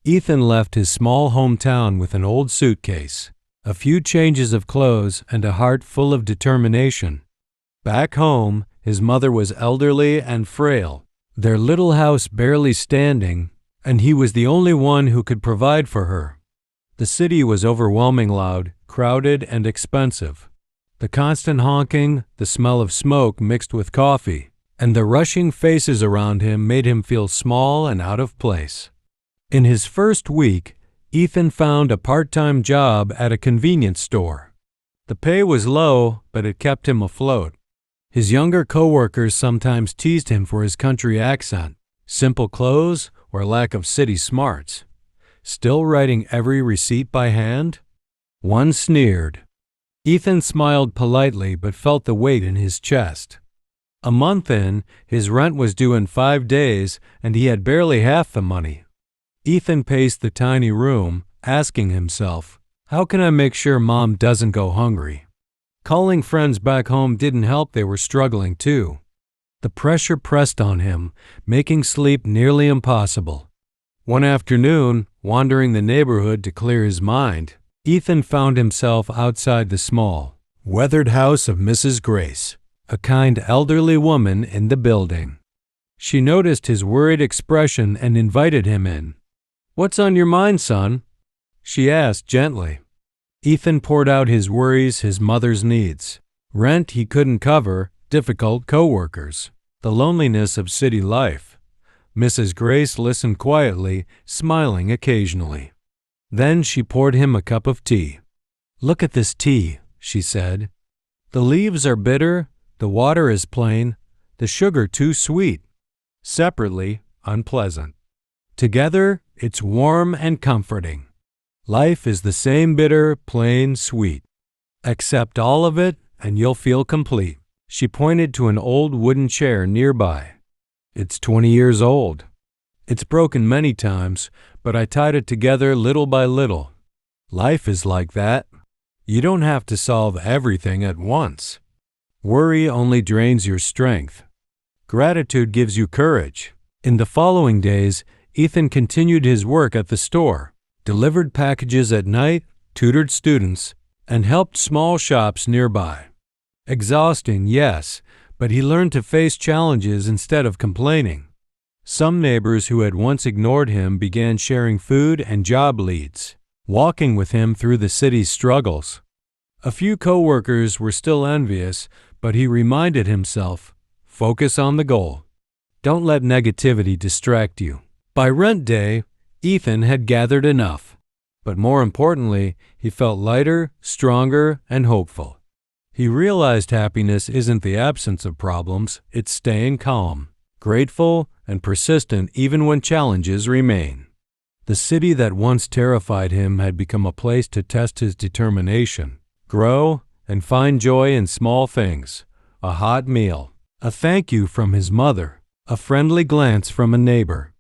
Ethan left his small hometown with an old suitcase, a few changes of clothes, and a heart full of determination. Back home, his mother was elderly and frail, their little house barely standing, and he was the only one who could provide for her. The city was overwhelming loud, crowded, and expensive. The constant honking, the smell of smoke mixed with coffee, and the rushing faces around him made him feel small and out of place. In his first week, Ethan found a part-time job at a convenience store. The pay was low, but it kept him afloat. His younger coworkers sometimes teased him for his country accent, simple clothes, or lack of city smarts. Still writing every receipt by hand? One sneered. Ethan smiled politely but felt the weight in his chest. A month in, his rent was due in 5 days, and he had barely half the money. Ethan paced the tiny room, asking himself, how can I make sure Mom doesn't go hungry? Calling friends back home didn't help. They were struggling too. The pressure pressed on him, making sleep nearly impossible. One afternoon, wandering the neighborhood to clear his mind, Ethan found himself outside the small, weathered house of Mrs. Grace, a kind elderly woman in the building. She noticed his worried expression and invited him in. "What's on your mind, son?" she asked gently. Ethan poured out his worries, his mother's needs, rent he couldn't cover, difficult coworkers, the loneliness of city life. Mrs. Grace listened quietly, smiling occasionally. Then she poured him a cup of tea. "Look at this tea," she said. "The leaves are bitter, the water is plain, the sugar too sweet. Separately, unpleasant. Together, it's warm and comforting. Life is the same bitter, plain, sweet. Accept all of it, and you'll feel complete." She pointed to an old wooden chair nearby. "It's 20 years old. It's broken many times, but I tied it together little by little. Life is like that. You don't have to solve everything at once. Worry only drains your strength. Gratitude gives you courage." In the following days, Ethan continued his work at the store, delivered packages at night, tutored students, and helped small shops nearby. Exhausting, yes, but he learned to face challenges instead of complaining. Some neighbors who had once ignored him began sharing food and job leads, walking with him through the city's struggles. A few coworkers were still envious, but he reminded himself, focus on the goal. Don't let negativity distract you. By rent day, Ethan had gathered enough, but more importantly, he felt lighter, stronger, and hopeful. He realized happiness isn't the absence of problems, it's staying calm, grateful, and persistent even when challenges remain. The city that once terrified him had become a place to test his determination, grow, and find joy in small things: a hot meal, a thank you from his mother, a friendly glance from a neighbor.